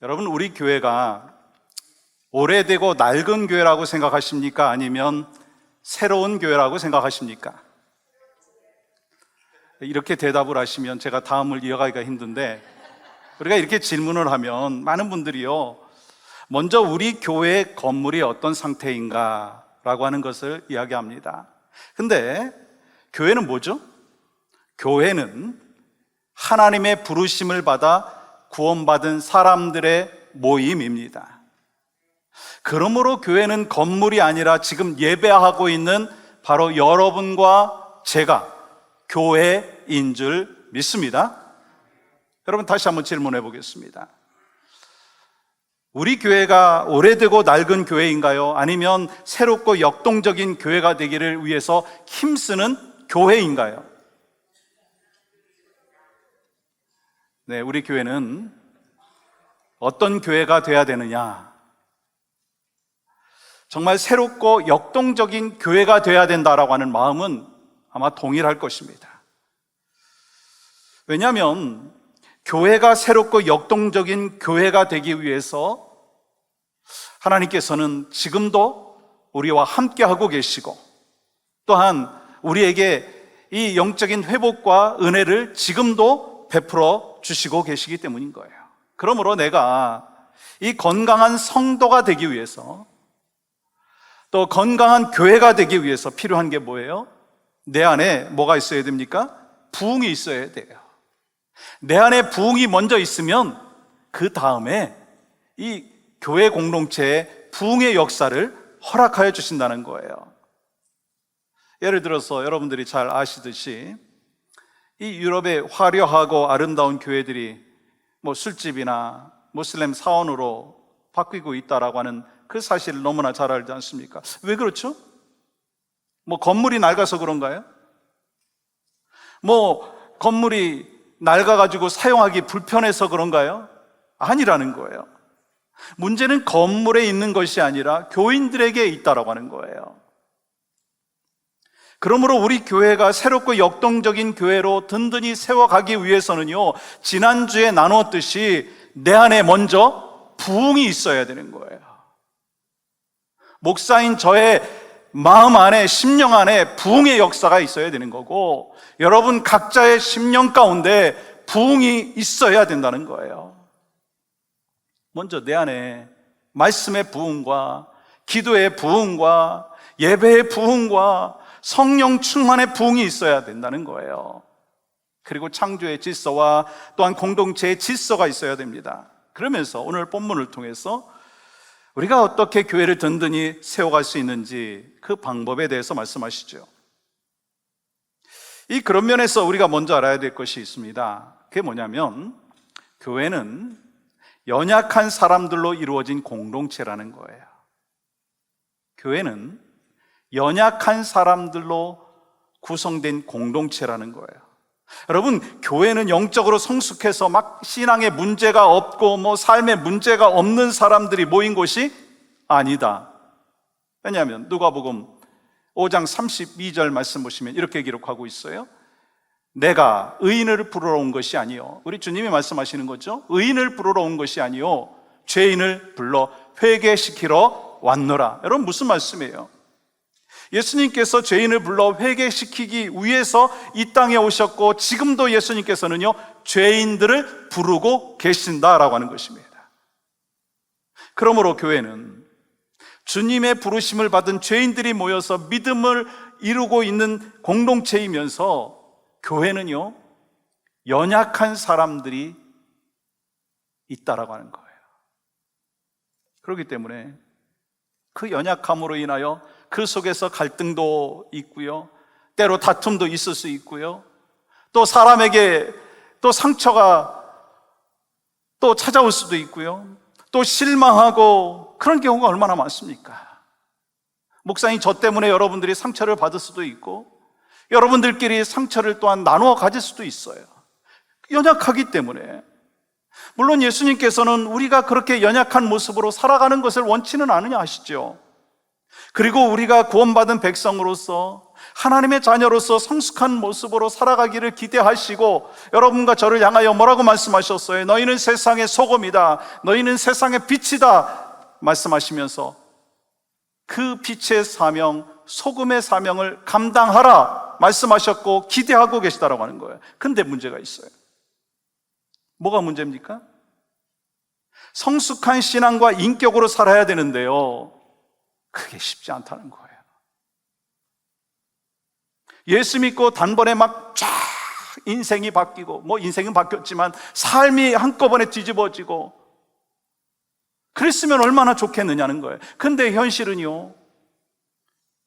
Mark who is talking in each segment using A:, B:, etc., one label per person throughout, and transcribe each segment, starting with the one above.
A: 여러분, 우리 교회가 오래되고 낡은 교회라고 생각하십니까? 아니면 새로운 교회라고 생각하십니까? 이렇게 대답을 하시면 제가 다음을 이어가기가 힘든데, 우리가 이렇게 질문을 하면 많은 분들이요, 먼저 우리 교회 건물이 어떤 상태인가 라고 하는 것을 이야기합니다. 근데 교회는 뭐죠? 교회는 하나님의 부르심을 받아 구원받은 사람들의 모임입니다. 그러므로 교회는 건물이 아니라 지금 예배하고 있는 바로 여러분과 제가 교회인 줄 믿습니다. 여러분, 다시 한번 질문해 보겠습니다. 우리 교회가 오래되고 낡은 교회인가요? 아니면 새롭고 역동적인 교회가 되기를 위해서 힘쓰는 교회인가요? 네, 우리 교회는 어떤 교회가 돼야 되느냐? 정말 새롭고 역동적인 교회가 돼야 된다라고 하는 마음은 아마 동일할 것입니다. 왜냐하면 교회가 새롭고 역동적인 교회가 되기 위해서 하나님께서는 지금도 우리와 함께하고 계시고, 또한 우리에게 이 영적인 회복과 은혜를 지금도 베풀어 주시고 계시기 때문인 거예요. 그러므로 내가 이 건강한 성도가 되기 위해서, 또 건강한 교회가 되기 위해서 필요한 게 뭐예요? 내 안에 뭐가 있어야 됩니까? 부흥이 있어야 돼요. 내 안에 부흥이 먼저 있으면 그 다음에 이 교회 공동체의 부흥의 역사를 허락하여 주신다는 거예요. 예를 들어서 여러분들이 잘 아시듯이 이 유럽의 화려하고 아름다운 교회들이 술집이나 모슬렘 사원으로 바뀌고 있다라고 하는 그 사실을 너무나 잘 알지 않습니까? 왜 그렇죠? 건물이 낡아서 그런가요? 건물이 낡아가지고 사용하기 불편해서 그런가요? 아니라는 거예요. 문제는 건물에 있는 것이 아니라 교인들에게 있다라고 하는 거예요. 그러므로 우리 교회가 새롭고 역동적인 교회로 든든히 세워가기 위해서는요, 지난주에 나누었듯이 내 안에 먼저 부흥이 있어야 되는 거예요. 목사인 저의 마음 안에, 심령 안에 부흥의 역사가 있어야 되는 거고, 여러분 각자의 심령 가운데 부흥이 있어야 된다는 거예요. 먼저 내 안에 말씀의 부흥과 기도의 부흥과 예배의 부흥과 성령 충만의 부흥이 있어야 된다는 거예요. 그리고 창조의 질서와 또한 공동체의 질서가 있어야 됩니다. 그러면서 오늘 본문을 통해서 우리가 어떻게 교회를 든든히 세워갈 수 있는지 그 방법에 대해서 말씀하시죠. 그런 면에서 우리가 먼저 알아야 될 것이 있습니다. 그게 뭐냐면, 교회는 연약한 사람들로 이루어진 공동체라는 거예요. 교회는 연약한 사람들로 구성된 공동체라는 거예요. 여러분, 교회는 영적으로 성숙해서 신앙에 문제가 없고 삶에 문제가 없는 사람들이 모인 곳이 아니다. 왜냐하면 누가복음 5장 32절 말씀 보시면 이렇게 기록하고 있어요. 내가 의인을 부르러 온 것이 아니요, 우리 주님이 말씀하시는 거죠. 의인을 부르러 온 것이 아니요, 죄인을 불러 회개시키러 왔노라. 여러분, 무슨 말씀이에요? 예수님께서 죄인을 불러 회개시키기 위해서 이 땅에 오셨고, 지금도 예수님께서는요, 죄인들을 부르고 계신다라고 하는 것입니다. 그러므로 교회는 주님의 부르심을 받은 죄인들이 모여서 믿음을 이루고 있는 공동체이면서, 교회는요, 연약한 사람들이 있다라고 하는 거예요. 그렇기 때문에 그 연약함으로 인하여 그 속에서 갈등도 있고요, 때로 다툼도 있을 수 있고요, 또 사람에게 또 상처가 또 찾아올 수도 있고요, 또 실망하고, 그런 경우가 얼마나 많습니까? 목사님, 저 때문에 여러분들이 상처를 받을 수도 있고, 여러분들끼리 상처를 또한 나누어 가질 수도 있어요. 연약하기 때문에. 물론 예수님께서는 우리가 그렇게 연약한 모습으로 살아가는 것을 원치는 않으냐 하시죠. 그리고 우리가 구원받은 백성으로서 하나님의 자녀로서 성숙한 모습으로 살아가기를 기대하시고 여러분과 저를 향하여 뭐라고 말씀하셨어요? 너희는 세상의 소금이다, 너희는 세상의 빛이다 말씀하시면서 그 빛의 사명, 소금의 사명을 감당하라 말씀하셨고 기대하고 계시다라고 하는 거예요. 근데 문제가 있어요. 뭐가 문제입니까? 성숙한 신앙과 인격으로 살아야 되는데요, 그게 쉽지 않다는 거예요. 예수 믿고 단번에 막 쫙 인생이 바뀌고, 뭐 인생은 바뀌었지만 삶이 한꺼번에 뒤집어지고 그랬으면 얼마나 좋겠느냐는 거예요. 근데 현실은요,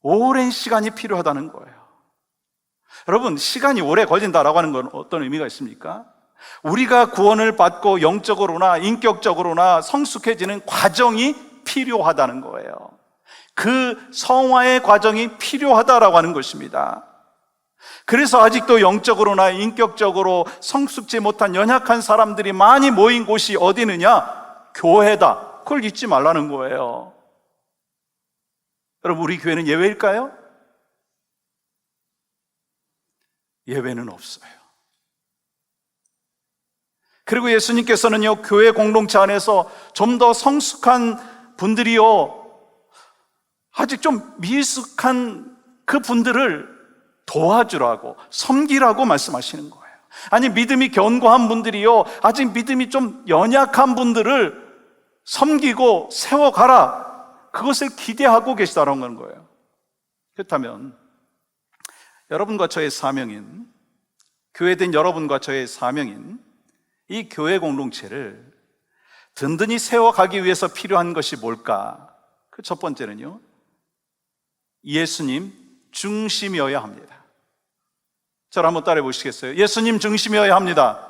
A: 오랜 시간이 필요하다는 거예요. 여러분, 시간이 오래 걸린다라고 하는 건 어떤 의미가 있습니까? 우리가 구원을 받고 영적으로나 인격적으로나 성숙해지는 과정이 필요하다는 거예요. 그 성화의 과정이 필요하다라고 하는 것입니다. 그래서 아직도 영적으로나 인격적으로 성숙지 못한 연약한 사람들이 많이 모인 곳이 어디느냐? 교회다. 그걸 잊지 말라는 거예요. 여러분, 우리 교회는 예외일까요? 예외는 없어요. 그리고 예수님께서는요, 교회 공동체 안에서 좀 더 성숙한 분들이요, 아직 좀 미숙한 그 분들을 도와주라고, 섬기라고 말씀하시는 거예요. 아니, 믿음이 견고한 분들이요, 아직 믿음이 좀 연약한 분들을 섬기고 세워가라, 그것을 기대하고 계시다는 거예요. 그렇다면 여러분과 저의 사명인, 교회된 여러분과 저의 사명인 이 교회 공동체를 든든히 세워가기 위해서 필요한 것이 뭘까? 그 첫 번째는요, 예수님 중심이어야 합니다. 저를 한번 따라해 보시겠어요? 예수님 중심이어야 합니다.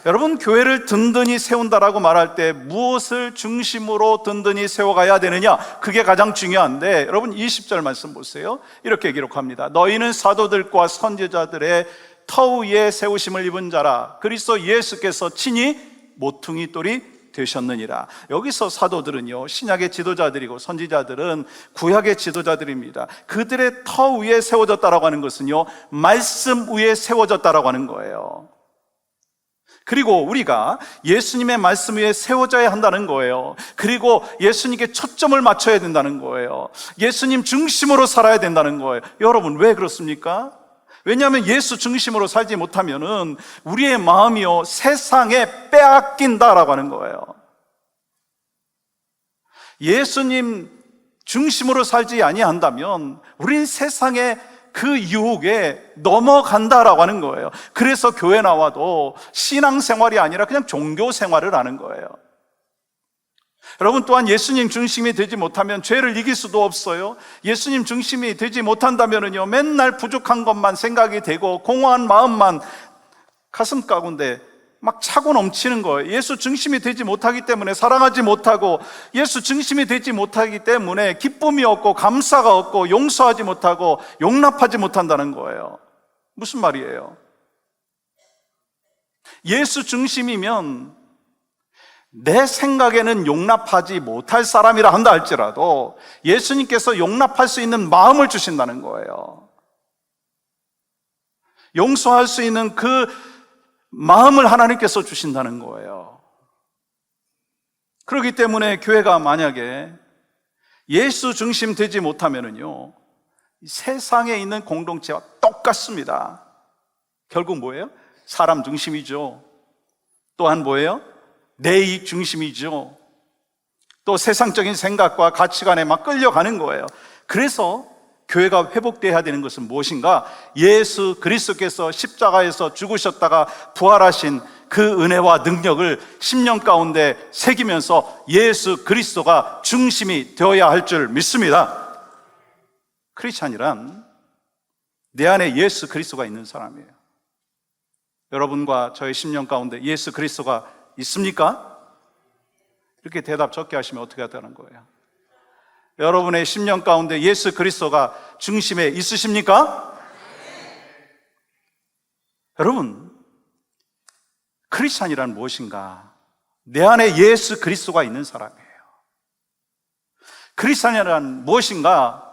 A: 여러분, 교회를 든든히 세운다라고 말할 때 무엇을 중심으로 든든히 세워가야 되느냐? 그게 가장 중요한데, 여러분 20절 말씀 보세요. 이렇게 기록합니다. 너희는 사도들과 선지자들의 터 위에 세우심을 입은 자라. 그리스도 예수께서 친히 모퉁이 돌이 되셨느니라. 여기서 사도들은요, 신약의 지도자들이고 선지자들은 구약의 지도자들입니다. 그들의 터 위에 세워졌다라고 하는 것은요, 말씀 위에 세워졌다라고 하는 거예요. 그리고 우리가 예수님의 말씀 위에 세워져야 한다는 거예요. 그리고 예수님께 초점을 맞춰야 된다는 거예요. 예수님 중심으로 살아야 된다는 거예요. 여러분, 왜 그렇습니까? 왜냐하면 예수 중심으로 살지 못하면은 우리의 마음이요, 세상에 빼앗긴다라고 하는 거예요. 예수님 중심으로 살지 아니한다면 우린 세상에 그 유혹에 넘어간다라고 하는 거예요. 그래서 교회 나와도 신앙생활이 아니라 그냥 종교생활을 하는 거예요. 여러분, 또한 예수님 중심이 되지 못하면 죄를 이길 수도 없어요. 예수님 중심이 되지 못한다면요, 맨날 부족한 것만 생각이 되고 공허한 마음만 가슴 가운데 막 차고 넘치는 거예요. 예수 중심이 되지 못하기 때문에 사랑하지 못하고, 예수 중심이 되지 못하기 때문에 기쁨이 없고 감사가 없고 용서하지 못하고 용납하지 못한다는 거예요. 무슨 말이에요? 예수 중심이면 내 생각에는 용납하지 못할 사람이라 한다 할지라도 예수님께서 용납할 수 있는 마음을 주신다는 거예요. 용서할 수 있는 그 마음을 하나님께서 주신다는 거예요. 그렇기 때문에 교회가 만약에 예수 중심 되지 못하면은요, 세상에 있는 공동체와 똑같습니다. 결국 뭐예요? 사람 중심이죠. 또한 뭐예요? 내 이익 중심이죠. 또 세상적인 생각과 가치관에 막 끌려가는 거예요. 그래서 교회가 회복되어야 되는 것은 무엇인가? 예수 그리스도께서 십자가에서 죽으셨다가 부활하신 그 은혜와 능력을 10년 가운데 새기면서 예수 그리스도가 중심이 되어야 할 줄 믿습니다. 크리스찬이란 내 안에 예수 그리스도가 있는 사람이에요. 여러분과 저의 10년 가운데 예수 그리스도가 있습니까? 이렇게 대답 적게 하시면 어떻게 하다는 거예요? 여러분의 10년 가운데 예수 그리스도가 중심에 있으십니까? 여러분, 크리스찬이란 무엇인가? 내 안에 예수 그리스도가 있는 사람이에요. 크리스찬이란 무엇인가?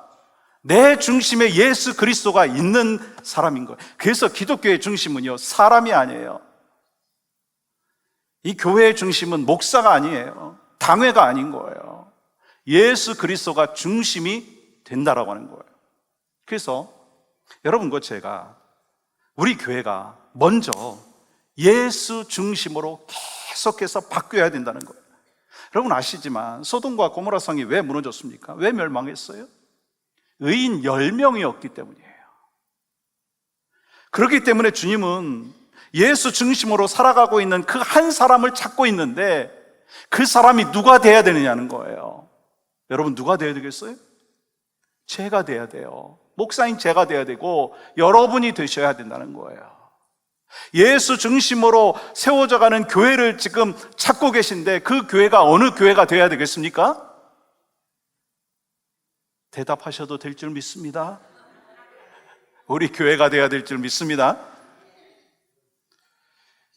A: 내 중심에 예수 그리스도가 있는 사람인 거예요. 그래서 기독교의 중심은요, 사람이 아니에요. 이 교회의 중심은 목사가 아니에요. 당회가 아닌 거예요. 예수 그리스도가 중심이 된다라고 하는 거예요. 그래서 여러분과 제가, 우리 교회가 먼저 예수 중심으로 계속해서 바뀌어야 된다는 거예요. 여러분 아시지만 소돔과 고모라 성이 왜 무너졌습니까? 왜 멸망했어요? 의인 10명이었기 때문이에요. 그렇기 때문에 주님은 예수 중심으로 살아가고 있는 그 한 사람을 찾고 있는데, 그 사람이 누가 돼야 되느냐는 거예요. 여러분 누가 돼야 되겠어요? 제가 돼야 돼요. 목사인 제가 돼야 되고 여러분이 되셔야 된다는 거예요. 예수 중심으로 세워져 가는 교회를 지금 찾고 계신데, 그 교회가 어느 교회가 돼야 되겠습니까? 대답하셔도 될 줄 믿습니다. 우리 교회가 돼야 될 줄 믿습니다.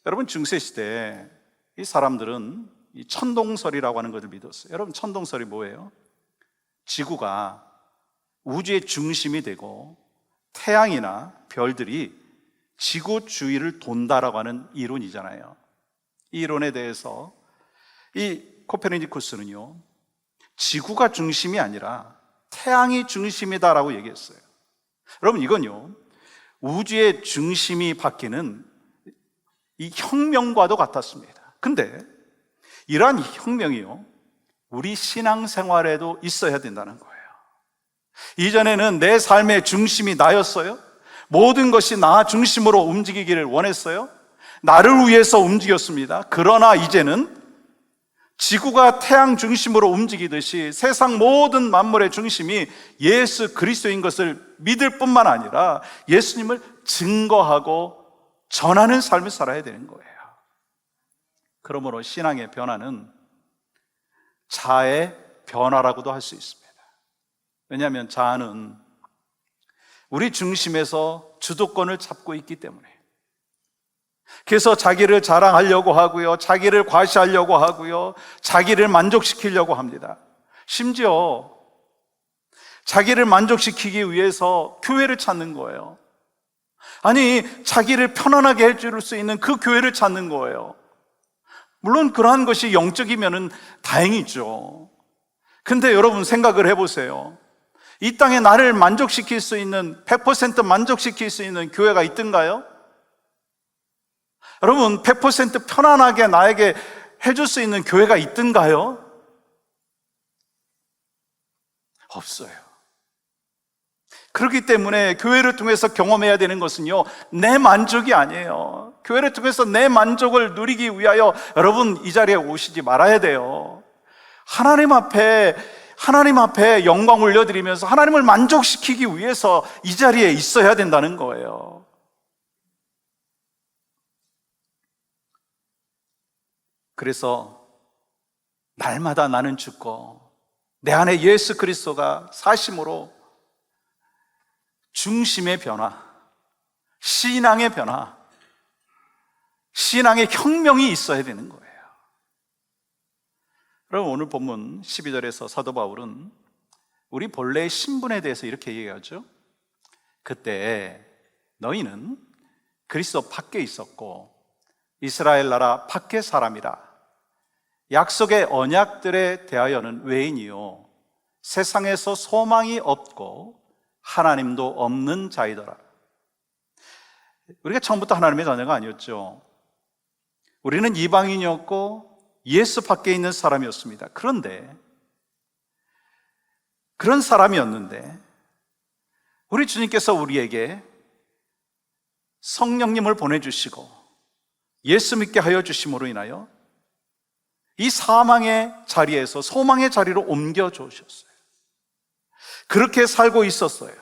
A: 여러분 중세시대 이 사람들은 이 천동설이라고 하는 것을 믿었어요. 여러분 천동설이 뭐예요? 지구가 우주의 중심이 되고 태양이나 별들이 지구 주위를 돈다라고 하는 이론이잖아요. 이 이론에 대해서 이 코페르니쿠스는요, 지구가 중심이 아니라 태양이 중심이다라고 얘기했어요. 여러분 이건요, 우주의 중심이 바뀌는 이 혁명과도 같았습니다. 근데 이러한 혁명이요, 우리 신앙생활에도 있어야 된다는 거예요. 이전에는 내 삶의 중심이 나였어요. 모든 것이 나 중심으로 움직이기를 원했어요. 나를 위해서 움직였습니다. 그러나 이제는 지구가 태양 중심으로 움직이듯이 세상 모든 만물의 중심이 예수 그리스도인 것을 믿을 뿐만 아니라 예수님을 증거하고 전하는 삶을 살아야 되는 거예요. 그러므로 신앙의 변화는 자의 변화라고도 할 수 있습니다. 왜냐하면 자아는 우리 중심에서 주도권을 잡고 있기 때문에. 그래서 자기를 자랑하려고 하고요, 자기를 과시하려고 하고요, 자기를 만족시키려고 합니다. 심지어 자기를 만족시키기 위해서 교회를 찾는 거예요. 아니, 자기를 편안하게 해줄 수 있는 그 교회를 찾는 거예요. 물론 그러한 것이 영적이면은 다행이죠. 근데 여러분 생각을 해보세요. 이 땅에 나를 만족시킬 수 있는, 100% 만족시킬 수 있는 교회가 있던가요? 여러분 100% 편안하게 나에게 해줄 수 있는 교회가 있던가요? 없어요. 그렇기 때문에 교회를 통해서 경험해야 되는 것은요, 내 만족이 아니에요. 교회를 통해서 내 만족을 누리기 위하여 여러분 이 자리에 오시지 말아야 돼요. 하나님 앞에 영광 올려드리면서 하나님을 만족시키기 위해서 이 자리에 있어야 된다는 거예요. 그래서 날마다 나는 죽고 내 안에 예수 그리스도가 사심으로 중심의 변화, 신앙의 변화, 신앙의 혁명이 있어야 되는 거예요. 여러분 오늘 본문 12절에서 사도 바울은 우리 본래의 신분에 대해서 이렇게 얘기하죠. 그때 너희는 그리스도 밖에 있었고 이스라엘 나라 밖의 사람이라. 약속의 언약들에 대하여는 외인이요 세상에서 소망이 없고 하나님도 없는 자이더라. 우리가 처음부터 하나님의 자녀가 아니었죠. 우리는 이방인이었고 예수 밖에 있는 사람이었습니다. 그런데 그런 사람이었는데 우리 주님께서 우리에게 성령님을 보내주시고 예수 믿게 하여 주심으로 인하여 이 사망의 자리에서 소망의 자리로 옮겨 주셨어요. 그렇게 살고 있었어요,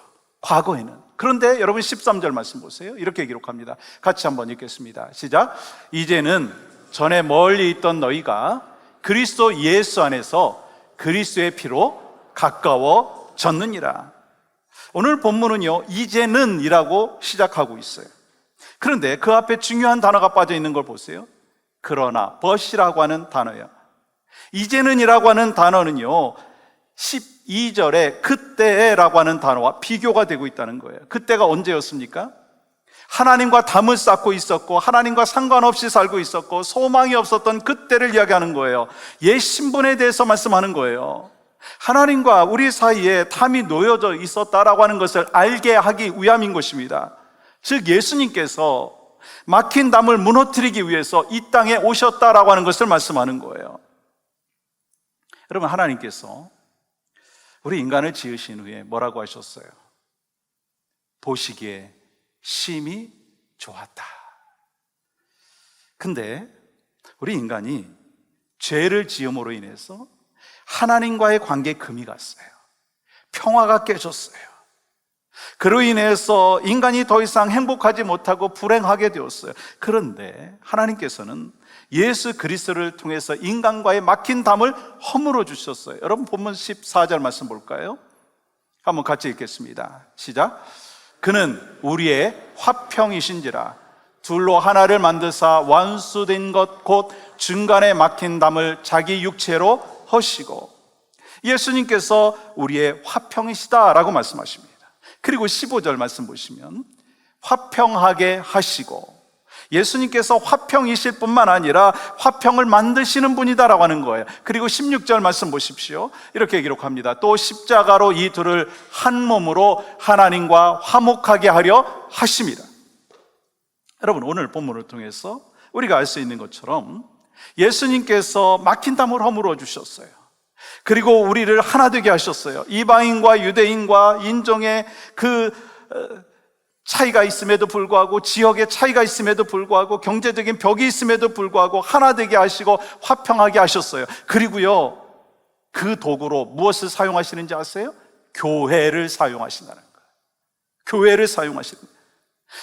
A: 과거에는. 그런데 여러분 13절 말씀 보세요. 이렇게 기록합니다. 같이 한번 읽겠습니다. 시작. 이제는 전에 멀리 있던 너희가 그리스도 예수 안에서 그리스도의 피로 가까워졌느니라. 오늘 본문은요, 이제는 이라고 시작하고 있어요. 그런데 그 앞에 중요한 단어가 빠져 있는 걸 보세요. 그러나, but이라고 하는 단어예요. 이제는 이라고 하는 단어는요, 12절에 그때라고 하는 단어와 비교가 되고 있다는 거예요. 그때가 언제였습니까? 하나님과 담을 쌓고 있었고 하나님과 상관없이 살고 있었고 소망이 없었던 그때를 이야기하는 거예요. 옛 신분에 대해서 말씀하는 거예요. 하나님과 우리 사이에 담이 놓여져 있었다라고 하는 것을 알게 하기 위함인 것입니다. 즉 예수님께서 막힌 담을 무너뜨리기 위해서 이 땅에 오셨다라고 하는 것을 말씀하는 거예요. 여러분, 하나님께서 우리 인간을 지으신 후에 뭐라고 하셨어요? 보시기에 심히 좋았다. 근데 우리 인간이 죄를 지음으로 인해서 하나님과의 관계에 금이 갔어요. 평화가 깨졌어요. 그로 인해서 인간이 더 이상 행복하지 못하고 불행하게 되었어요. 그런데 하나님께서는 예수 그리스도를 통해서 인간과의 막힌 담을 허물어 주셨어요. 여러분 본문 14절 말씀 볼까요? 한번 같이 읽겠습니다. 시작. 그는 우리의 화평이신지라 둘로 하나를 만드사 완수된 것 곧 중간에 막힌 담을 자기 육체로 허시고. 예수님께서 우리의 화평이시다라고 말씀하십니다. 그리고 15절 말씀 보시면 화평하게 하시고, 예수님께서 화평이실 뿐만 아니라 화평을 만드시는 분이다라고 하는 거예요. 그리고 16절 말씀 보십시오. 이렇게 기록합니다. 또 십자가로 이 둘을 한 몸으로 하나님과 화목하게 하려 하십니다. 여러분, 오늘 본문을 통해서 우리가 알 수 있는 것처럼 예수님께서 막힌 담을 허물어 주셨어요. 그리고 우리를 하나 되게 하셨어요. 이방인과 유대인과 인종의 그 차이가 있음에도 불구하고, 지역의 차이가 있음에도 불구하고, 경제적인 벽이 있음에도 불구하고 하나 되게 하시고 화평하게 하셨어요. 그리고요, 그 도구로 무엇을 사용하시는지 아세요? 교회를 사용하신다는 거예요. 교회를 사용하시는 거예요.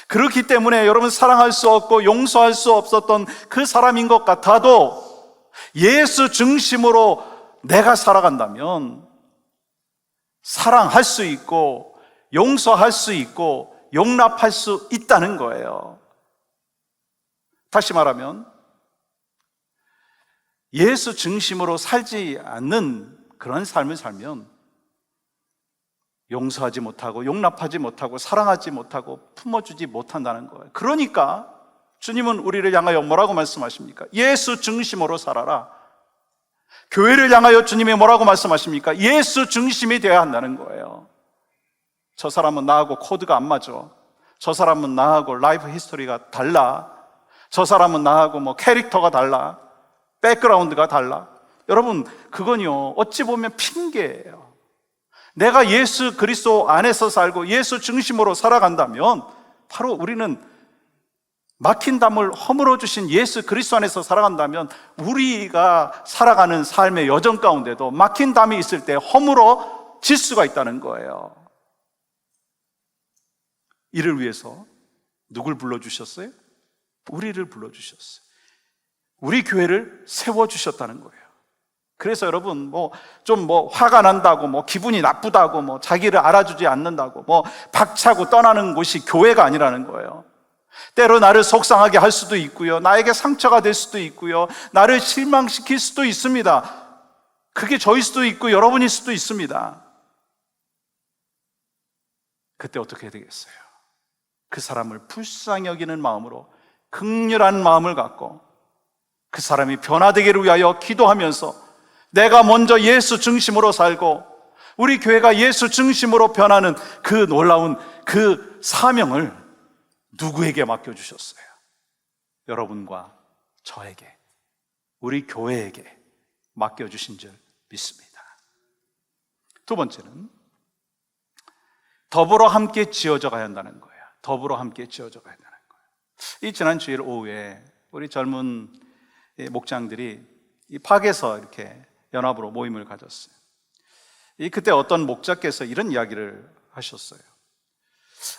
A: 그렇기 때문에 여러분, 사랑할 수 없고 용서할 수 없었던 그 사람인 것 같아도 예수 중심으로 내가 살아간다면 사랑할 수 있고 용서할 수 있고 용납할 수 있다는 거예요. 다시 말하면 예수 중심으로 살지 않는 그런 삶을 살면 용서하지 못하고 용납하지 못하고 사랑하지 못하고 품어주지 못한다는 거예요. 그러니까 주님은 우리를 향하여 뭐라고 말씀하십니까? 예수 중심으로 살아라. 교회를 향하여 주님이 뭐라고 말씀하십니까? 예수 중심이 되어야 한다는 거예요. 저 사람은 나하고 코드가 안 맞아. 저 사람은 나하고 라이프 히스토리가 달라. 저 사람은 나하고 뭐 캐릭터가 달라. 백그라운드가 달라. 여러분, 그건요, 어찌 보면 핑계예요. 내가 예수 그리스도 안에서 살고 예수 중심으로 살아간다면 바로 우리는 막힌 담을 허물어 주신 예수 그리스도 안에서 살아간다면 우리가 살아가는 삶의 여정 가운데도 막힌 담이 있을 때 허물어질 수가 있다는 거예요. 이를 위해서 누굴 불러주셨어요? 우리를 불러주셨어요. 우리 교회를 세워주셨다는 거예요. 그래서 여러분, 좀 화가 난다고, 기분이 나쁘다고, 자기를 알아주지 않는다고, 박차고 떠나는 곳이 교회가 아니라는 거예요. 때로 나를 속상하게 할 수도 있고요. 나에게 상처가 될 수도 있고요. 나를 실망시킬 수도 있습니다. 그게 저일 수도 있고 여러분일 수도 있습니다. 그때 어떻게 되겠어요? 그 사람을 불쌍히 여기는 마음으로 긍휼한 마음을 갖고 그 사람이 변화되기를 위하여 기도하면서 내가 먼저 예수 중심으로 살고 우리 교회가 예수 중심으로 변하는 그 놀라운 그 사명을 누구에게 맡겨주셨어요? 여러분과 저에게, 우리 교회에게 맡겨주신 줄 믿습니다. 두 번째는 더불어 함께 지어져 가야 한다는 거예요. 더불어 함께 지어져 가야 한다는 거예요. 이 지난 주일 오후에 우리 젊은 목장들이 이 팍에서 이렇게 연합으로 모임을 가졌어요. 그때 어떤 목자께서 이런 이야기를 하셨어요.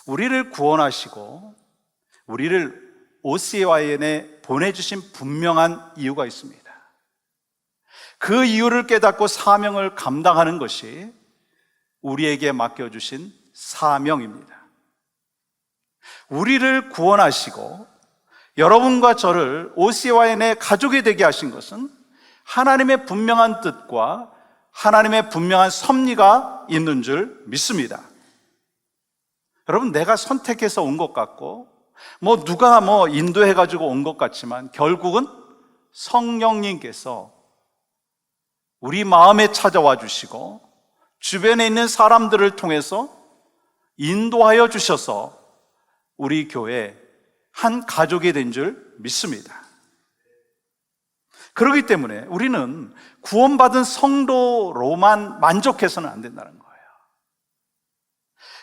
A: 우리를 구원하시고 우리를 OCYN에 보내주신 분명한 이유가 있습니다. 그 이유를 깨닫고 사명을 감당하는 것이 우리에게 맡겨주신 사명입니다. 우리를 구원하시고 여러분과 저를 OCYN의 가족이 되게 하신 것은 하나님의 분명한 뜻과 하나님의 분명한 섭리가 있는 줄 믿습니다. 여러분, 내가 선택해서 온 것 같고 누가 인도해가지고 온 것 같지만 결국은 성령님께서 우리 마음에 찾아와 주시고 주변에 있는 사람들을 통해서 인도하여 주셔서 우리 교회 한 가족이 된 줄 믿습니다. 그렇기 때문에 우리는 구원받은 성도로만 만족해서는 안 된다는 거예요.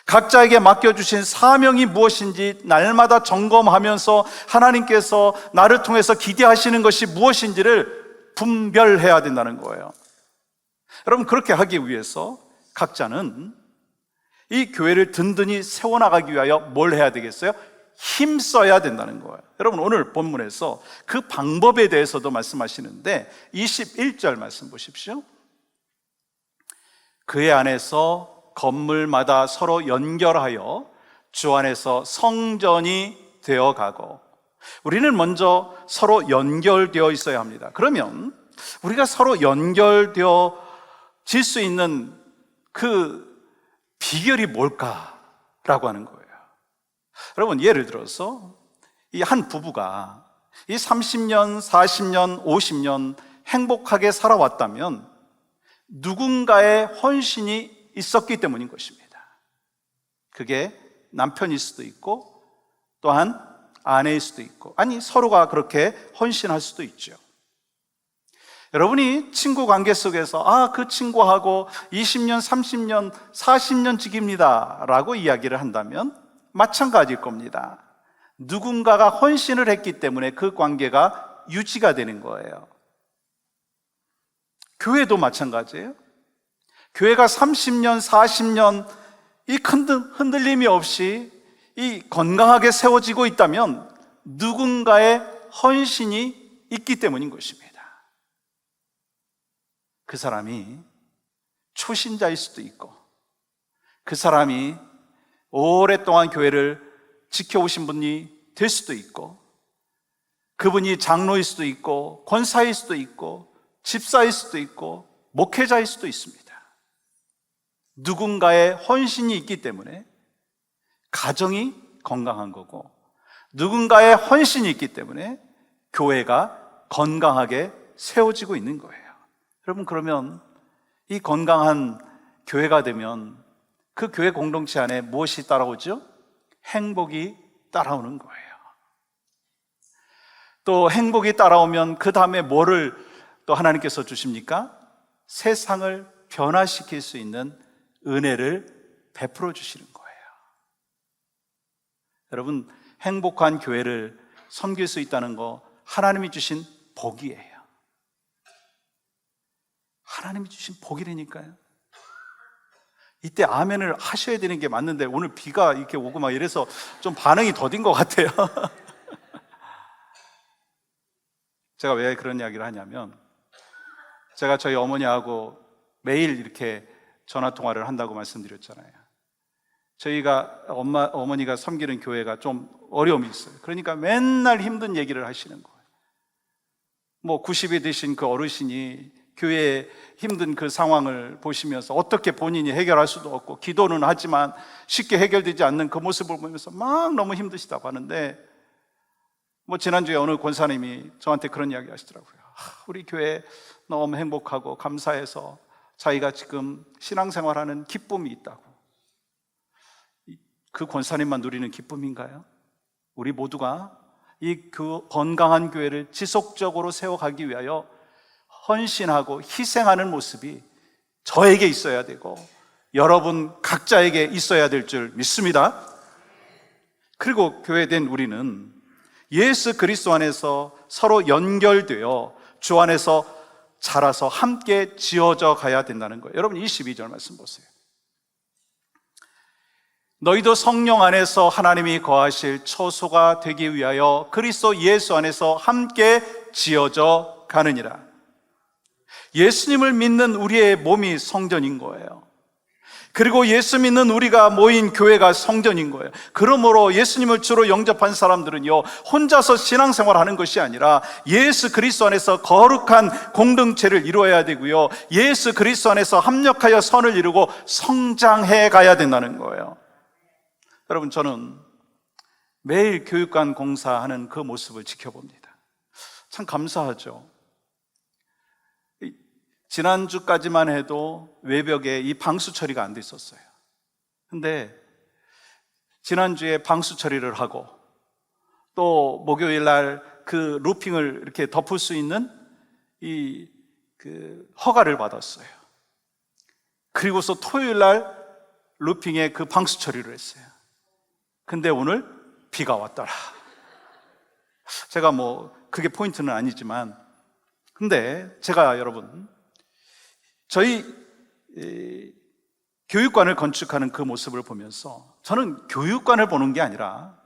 A: 각자에게 맡겨주신 사명이 무엇인지 날마다 점검하면서 하나님께서 나를 통해서 기대하시는 것이 무엇인지를 분별해야 된다는 거예요. 여러분, 그렇게 하기 위해서 각자는 이 교회를 든든히 세워나가기 위하여 뭘 해야 되겠어요? 힘써야 된다는 거예요. 여러분, 오늘 본문에서 그 방법에 대해서도 말씀하시는데 21절 말씀 보십시오. 그의 안에서 건물마다 서로 연결하여 주 안에서 성전이 되어가고, 우리는 먼저 서로 연결되어 있어야 합니다. 그러면 우리가 서로 연결되어질 수 있는 그 비결이 뭘까라고 하는 거예요. 여러분, 예를 들어서 이 한 부부가 이 30년, 40년, 50년 행복하게 살아왔다면 누군가의 헌신이 있었기 때문인 것입니다. 그게 남편일 수도 있고 또한 아내일 수도 있고, 아니 서로가 그렇게 헌신할 수도 있죠. 여러분이 친구 관계 속에서 그 친구하고 20년, 30년, 40년 지깁니다 라고 이야기를 한다면 마찬가지일 겁니다. 누군가가 헌신을 했기 때문에 그 관계가 유지가 되는 거예요. 교회도 마찬가지예요. 교회가 30년, 40년 이 큰 흔들림이 없이 이 건강하게 세워지고 있다면 누군가의 헌신이 있기 때문인 것입니다. 그 사람이 초신자일 수도 있고, 그 사람이 오랫동안 교회를 지켜오신 분이 될 수도 있고, 그분이 장로일 수도 있고 권사일 수도 있고 집사일 수도 있고 목회자일 수도 있습니다. 누군가의 헌신이 있기 때문에 가정이 건강한 거고, 누군가의 헌신이 있기 때문에 교회가 건강하게 세워지고 있는 거예요. 여러분, 그러면 이 건강한 교회가 되면 그 교회 공동체 안에 무엇이 따라오죠? 행복이 따라오는 거예요. 또 행복이 따라오면 그 다음에 뭐를 또 하나님께서 주십니까? 세상을 변화시킬 수 있는 은혜를 베풀어 주시는 거예요. 여러분, 행복한 교회를 섬길 수 있다는 거 하나님이 주신 복이에요. 하나님이 주신 복이라니까요. 이때 아멘을 하셔야 되는 게 맞는데 오늘 비가 이렇게 오고 막 이래서 좀 반응이 더딘 것 같아요. 제가 왜 그런 이야기를 하냐면, 제가 저희 어머니하고 매일 이렇게 전화 통화를 한다고 말씀드렸잖아요. 저희가 어머니가 섬기는 교회가 좀 어려움이 있어요. 그러니까 맨날 힘든 얘기를 하시는 거예요. 90이 되신 그 어르신이 교회의 힘든 그 상황을 보시면서 어떻게 본인이 해결할 수도 없고 기도는 하지만 쉽게 해결되지 않는 그 모습을 보면서 막 너무 힘드시다고 하는데, 지난주에 어느 권사님이 저한테 그런 이야기 하시더라고요. 우리 교회 너무 행복하고 감사해서 자기가 지금 신앙생활하는 기쁨이 있다고. 그 권사님만 누리는 기쁨인가요? 우리 모두가 그 건강한 교회를 지속적으로 세워가기 위하여 헌신하고 희생하는 모습이 저에게 있어야 되고 여러분 각자에게 있어야 될 줄 믿습니다. 그리고 교회된 우리는 예수 그리스도 안에서 서로 연결되어 주 안에서 자라서 함께 지어져 가야 된다는 거예요. 여러분 22절 말씀 보세요. 너희도 성령 안에서 하나님이 거하실 처소가 되기 위하여 그리스도 예수 안에서 함께 지어져 가느니라. 예수님을 믿는 우리의 몸이 성전인 거예요. 그리고 예수 믿는 우리가 모인 교회가 성전인 거예요. 그러므로 예수님을 주로 영접한 사람들은요, 혼자서 신앙생활을 하는 것이 아니라 예수 그리스도 안에서 거룩한 공동체를 이루어야 되고요, 예수 그리스도 안에서 합력하여 선을 이루고 성장해 가야 된다는 거예요. 여러분, 저는 매일 교육관 공사하는 그 모습을 지켜봅니다. 참 감사하죠. 지난주까지만 해도 외벽에 이 방수 처리가 안 돼 있었어요. 근데 지난주에 방수 처리를 하고 또 목요일 날 그 루핑을 이렇게 덮을 수 있는 허가를 받았어요. 그리고서 토요일 날 루핑에 그 방수 처리를 했어요. 근데 오늘 비가 왔더라. 제가 그게 포인트는 아니지만, 근데 제가 여러분, 저희 교육관을 건축하는 그 모습을 보면서 저는 교육관을 보는 게 아니라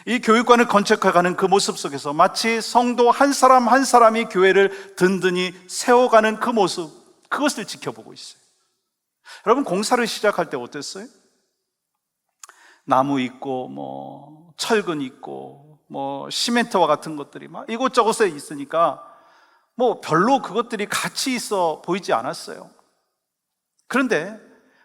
A: 이 교육관을 건축해가는 그 모습 속에서 마치 성도 한 사람 한 사람이 교회를 든든히 세워가는 그 모습, 그것을 지켜보고 있어요. 여러분, 공사를 시작할 때 어땠어요? 나무 있고 철근 있고 시멘트와 같은 것들이 막 이곳저곳에 있으니까 별로 그것들이 가치 있어 보이지 않았어요. 그런데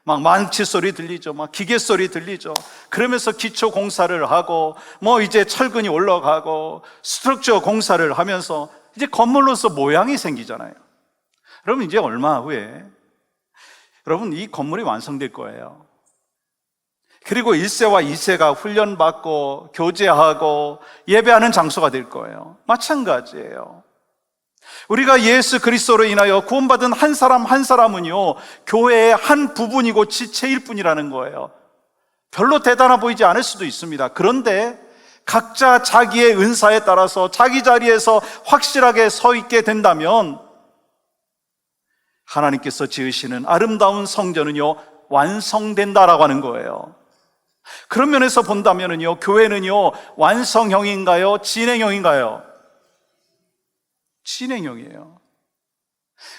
A: 막 망치 소리 들리죠. 막 기계 소리 들리죠. 그러면서 기초 공사를 하고 이제 철근이 올라가고 스트럭처 공사를 하면서 이제 건물로서 모양이 생기잖아요. 여러분, 이제 얼마 후에 여러분 이 건물이 완성될 거예요. 그리고 1세와 2세가 훈련받고 교제하고 예배하는 장소가 될 거예요. 마찬가지예요. 우리가 예수 그리스도로 인하여 구원받은 한 사람 한 사람은요, 교회의 한 부분이고 지체일 뿐이라는 거예요. 별로 대단해 보이지 않을 수도 있습니다. 그런데 각자 자기의 은사에 따라서 자기 자리에서 확실하게 서 있게 된다면 하나님께서 지으시는 아름다운 성전은요, 완성된다라고 하는 거예요. 그런 면에서 본다면요, 교회는요, 완성형인가요? 진행형인가요? 진행형이에요.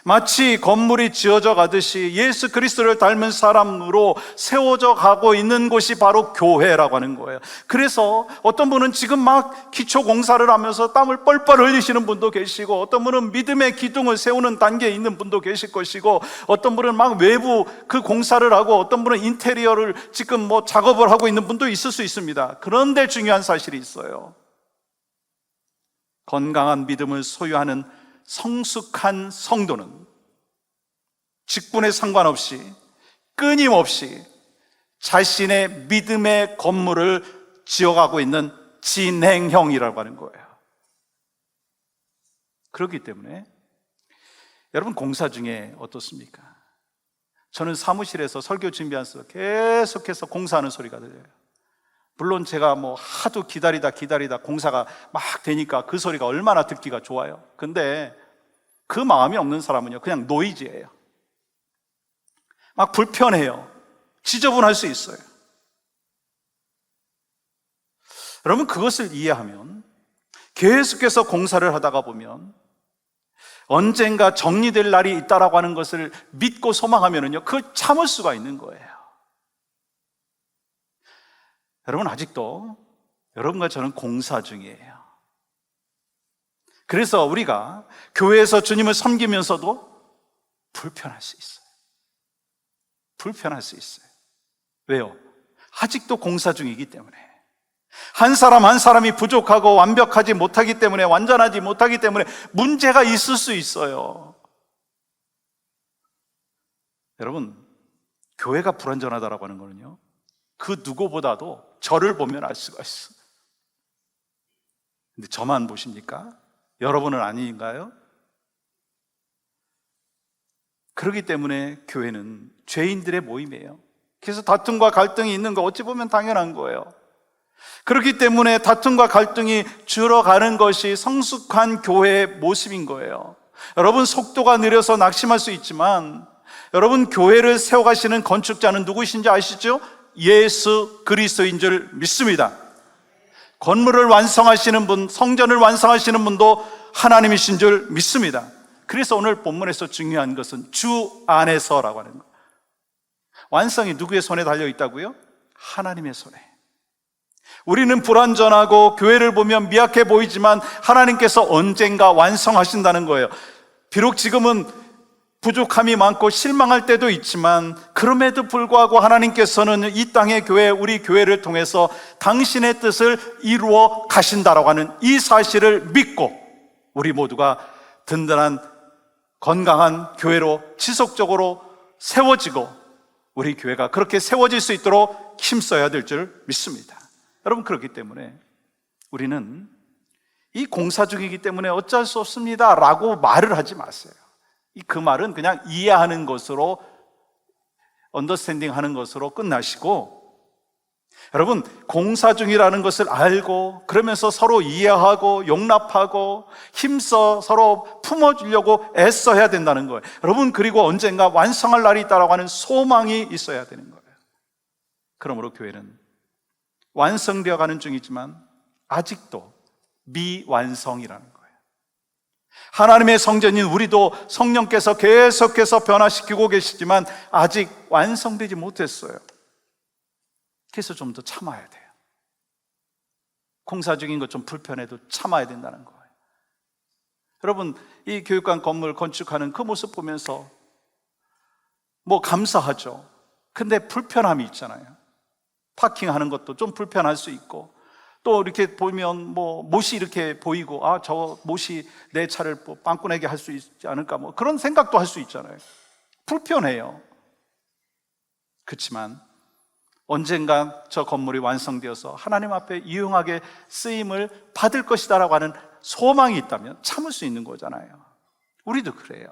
A: 마치 건물이 지어져 가듯이 예수 그리스도를 닮은 사람으로 세워져 가고 있는 곳이 바로 교회라고 하는 거예요. 그래서 어떤 분은 지금 막 기초 공사를 하면서 땀을 뻘뻘 흘리시는 분도 계시고, 어떤 분은 믿음의 기둥을 세우는 단계에 있는 분도 계실 것이고, 어떤 분은 막 외부 그 공사를 하고, 어떤 분은 인테리어를 지금 작업을 하고 있는 분도 있을 수 있습니다. 그런데 중요한 사실이 있어요. 건강한 믿음을 소유하는 성숙한 성도는 직분에 상관없이 끊임없이 자신의 믿음의 건물을 지어가고 있는 진행형이라고 하는 거예요. 그렇기 때문에 여러분, 공사 중에 어떻습니까? 저는 사무실에서 설교 준비하면서 계속해서 공사하는 소리가 들려요. 물론 제가 하도 기다리다 공사가 막 되니까 그 소리가 얼마나 듣기가 좋아요. 근데 그 마음이 없는 사람은요, 그냥 노이즈예요. 막 불편해요. 지저분할 수 있어요. 여러분, 그것을 이해하면 계속해서 공사를 하다가 보면 언젠가 정리될 날이 있다라고 하는 것을 믿고 소망하면은요, 그걸 참을 수가 있는 거예요. 여러분, 아직도 여러분과 저는 공사 중이에요. 그래서 우리가 교회에서 주님을 섬기면서도 불편할 수 있어요. 불편할 수 있어요. 왜요? 아직도 공사 중이기 때문에. 한 사람 한 사람이 부족하고 완벽하지 못하기 때문에, 완전하지 못하기 때문에 문제가 있을 수 있어요. 여러분, 교회가 불완전하다라고 하는 거는요, 그 누구보다도 저를 보면 알 수가 있어요. 근데 저만 보십니까? 여러분은 아닌가요? 그렇기 때문에 교회는 죄인들의 모임이에요. 그래서 다툼과 갈등이 있는 거 어찌 보면 당연한 거예요. 그렇기 때문에 다툼과 갈등이 줄어가는 것이 성숙한 교회의 모습인 거예요. 여러분, 속도가 느려서 낙심할 수 있지만 여러분, 교회를 세워가시는 건축자는 누구신지 아시죠? 예수 그리스도인 줄 믿습니다. 건물을 완성하시는 분, 성전을 완성하시는 분도 하나님이신 줄 믿습니다. 그래서 오늘 본문에서 중요한 것은 주 안에서라고 하는 거예요. 완성이 누구의 손에 달려 있다고요? 하나님의 손에. 우리는 불완전하고 교회를 보면 미약해 보이지만 하나님께서 언젠가 완성하신다는 거예요. 비록 지금은 부족함이 많고 실망할 때도 있지만 그럼에도 불구하고 하나님께서는 이 땅의 교회, 우리 교회를 통해서 당신의 뜻을 이루어 가신다라고 하는 이 사실을 믿고 우리 모두가 든든한 건강한 교회로 지속적으로 세워지고 우리 교회가 그렇게 세워질 수 있도록 힘써야 될 줄 믿습니다. 여러분, 그렇기 때문에 우리는 이 공사 중이기 때문에 어쩔 수 없습니다 라고 말을 하지 마세요. 그 말은 그냥 이해하는 것으로, 언더스탠딩 하는 것으로 끝나시고, 여러분, 공사 중이라는 것을 알고 그러면서 서로 이해하고 용납하고 힘써 서로 품어주려고 애써야 된다는 거예요. 여러분, 그리고 언젠가 완성할 날이 있다라고 하는 소망이 있어야 되는 거예요. 그러므로 교회는 완성되어 가는 중이지만 아직도 미완성이라는 거예요. 하나님의 성전인 우리도 성령께서 계속해서 변화시키고 계시지만 아직 완성되지 못했어요. 그래서 좀 더 참아야 돼요. 공사 중인 것 좀 불편해도 참아야 된다는 거예요. 여러분, 이 교육관 건물 건축하는 그 모습 보면서 뭐 감사하죠. 근데 불편함이 있잖아요. 파킹하는 것도 좀 불편할 수 있고, 또 이렇게 보면 뭐 못이 이렇게 보이고, 아, 저 못이 내 차를 뭐 빵꾸내게 할 수 있지 않을까, 뭐 그런 생각도 할 수 있잖아요. 불편해요. 그렇지만 언젠가 저 건물이 완성되어서 하나님 앞에 유용하게 쓰임을 받을 것이다라고 하는 소망이 있다면 참을 수 있는 거잖아요. 우리도 그래요.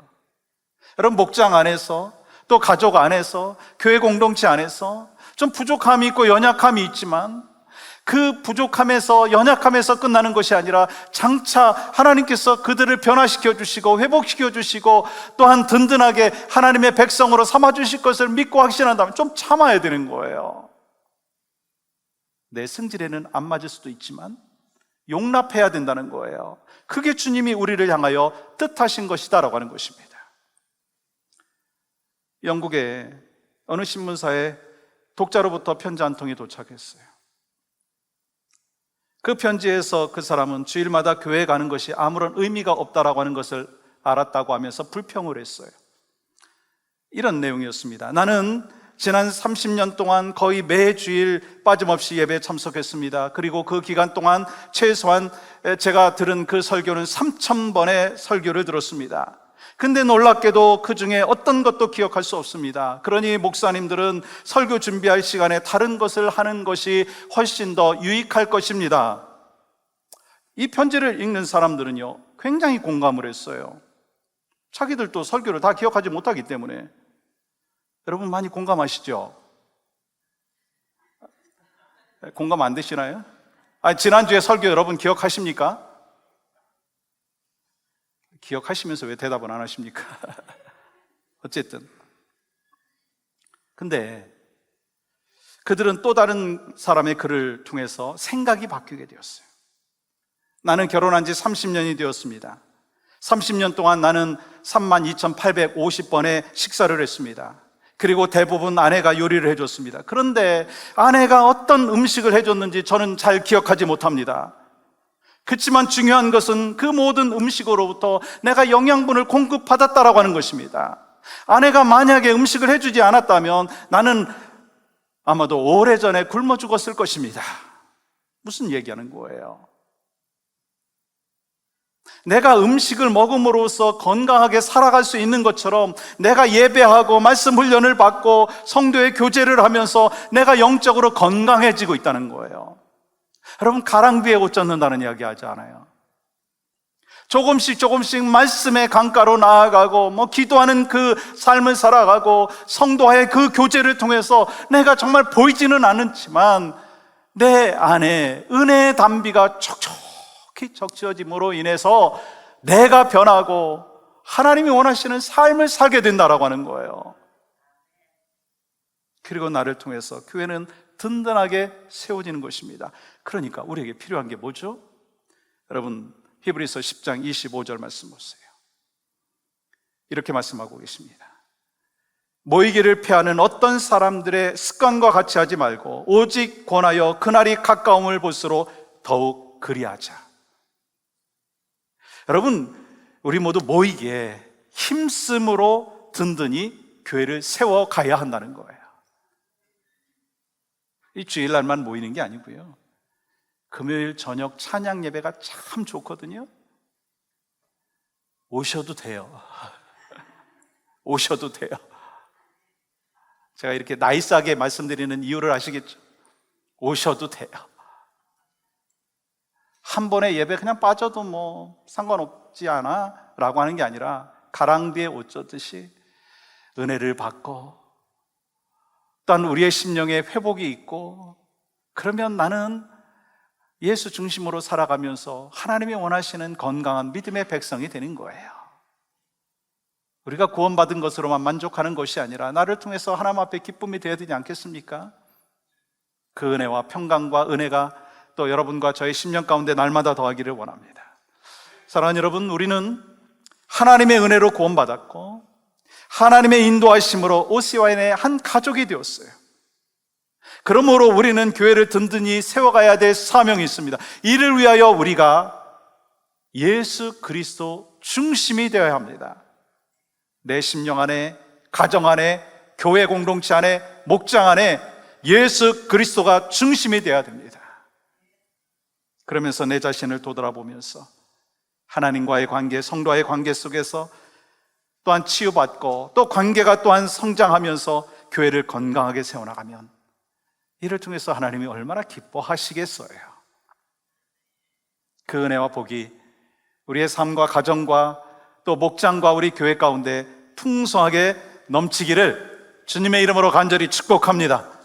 A: 여러분, 목장 안에서 또 가족 안에서 교회 공동체 안에서 좀 부족함이 있고 연약함이 있지만 그 부족함에서 연약함에서 끝나는 것이 아니라 장차 하나님께서 그들을 변화시켜 주시고 회복시켜 주시고 또한 든든하게 하나님의 백성으로 삼아 주실 것을 믿고 확신한다면 좀 참아야 되는 거예요. 내 성질에는 안 맞을 수도 있지만 용납해야 된다는 거예요. 그게 주님이 우리를 향하여 뜻하신 것이다라고 하는 것입니다. 영국의 어느 신문사에 독자로부터 편지 한 통이 도착했어요. 그 편지에서 그 사람은 주일마다 교회에 가는 것이 아무런 의미가 없다라고 하는 것을 알았다고 하면서 불평을 했어요. 이런 내용이었습니다. 나는 지난 30년 동안 거의 매주일 빠짐없이 예배에 참석했습니다. 그리고 그 기간 동안 최소한 제가 들은 그 설교는 3,000번의 설교를 들었습니다. 근데 놀랍게도 그 중에 어떤 것도 기억할 수 없습니다. 그러니 목사님들은 설교 준비할 시간에 다른 것을 하는 것이 훨씬 더 유익할 것입니다. 이 편지를 읽는 사람들은요, 굉장히 공감을 했어요. 자기들도 설교를 다 기억하지 못하기 때문에. 여러분, 많이 공감하시죠? 공감 안 되시나요? 지난주에 설교 여러분 기억하십니까? 기억하시면서 왜 대답을 안 하십니까? 어쨌든. 근데 그들은 또 다른 사람의 글을 통해서 생각이 바뀌게 되었어요. 나는 결혼한 지 30년이 되었습니다. 30년 동안 나는 32,850번의 식사를 했습니다. 그리고 대부분 아내가 요리를 해줬습니다. 그런데 아내가 어떤 음식을 해줬는지 저는 잘 기억하지 못합니다. 그렇지만 중요한 것은 그 모든 음식으로부터 내가 영양분을 공급받았다라고 하는 것입니다. 아내가 만약에 음식을 해주지 않았다면 나는 아마도 오래전에 굶어 죽었을 것입니다. 무슨 얘기하는 거예요? 내가 음식을 먹음으로써 건강하게 살아갈 수 있는 것처럼 내가 예배하고 말씀 훈련을 받고 성도의 교제를 하면서 내가 영적으로 건강해지고 있다는 거예요. 여러분, 가랑비에 옷 젖는다는 이야기 하지 않아요? 조금씩 말씀의 강가로 나아가고 기도하는 그 삶을 살아가고 성도와의 그 교제를 통해서 내가 정말 보이지는 않지만 내 안에 은혜의 담비가 촉촉히 적셔짐으로 인해서 내가 변하고 하나님이 원하시는 삶을 살게 된다라고 하는 거예요. 그리고 나를 통해서 교회는 든든하게 세워지는 것입니다. 그러니까 우리에게 필요한 게 뭐죠? 여러분, 히브리서 10장 25절 말씀 보세요. 이렇게 말씀하고 계십니다. 모이기를 피하는 어떤 사람들의 습관과 같이 하지 말고 오직 권하여 그날이 가까움을 볼수록 더욱 그리하자. 여러분, 우리 모두 모이기에 힘쓰므로 든든히 교회를 세워가야 한다는 거예요. 이 주일날만 모이는 게 아니고요, 금요일 저녁 찬양 예배가 참 좋거든요. 오셔도 돼요. 오셔도 돼요. 제가 이렇게 나이스하게 말씀드리는 이유를 아시겠죠? 오셔도 돼요. 한 번의 예배 그냥 빠져도 뭐 상관없지 않아? 라고 하는 게 아니라 가랑비에 옷 젖듯이 은혜를 받고 또한 우리의 심령에 회복이 있고, 그러면 나는 예수 중심으로 살아가면서 하나님이 원하시는 건강한 믿음의 백성이 되는 거예요. 우리가 구원받은 것으로만 만족하는 것이 아니라 나를 통해서 하나님 앞에 기쁨이 되어야 되지 않겠습니까? 그 은혜와 평강과 은혜가 또 여러분과 저의 심령 가운데 날마다 더하기를 원합니다. 사랑하는 여러분, 우리는 하나님의 은혜로 구원받았고 하나님의 인도하심으로 OCYN의 한 가족이 되었어요. 그러므로 우리는 교회를 든든히 세워가야 될 사명이 있습니다. 이를 위하여 우리가 예수 그리스도 중심이 되어야 합니다. 내 심령 안에, 가정 안에, 교회 공동체 안에, 목장 안에 예수 그리스도가 중심이 되어야 됩니다. 그러면서 내 자신을 되돌아보면서 하나님과의 관계, 성도와의 관계 속에서 또한 치유받고 또 관계가 또한 성장하면서 교회를 건강하게 세워나가면 이를 통해서 하나님이 얼마나 기뻐하시겠어요. 그 은혜와 복이 우리의 삶과 가정과 또 목장과 우리 교회 가운데 풍성하게 넘치기를 주님의 이름으로 간절히 축복합니다.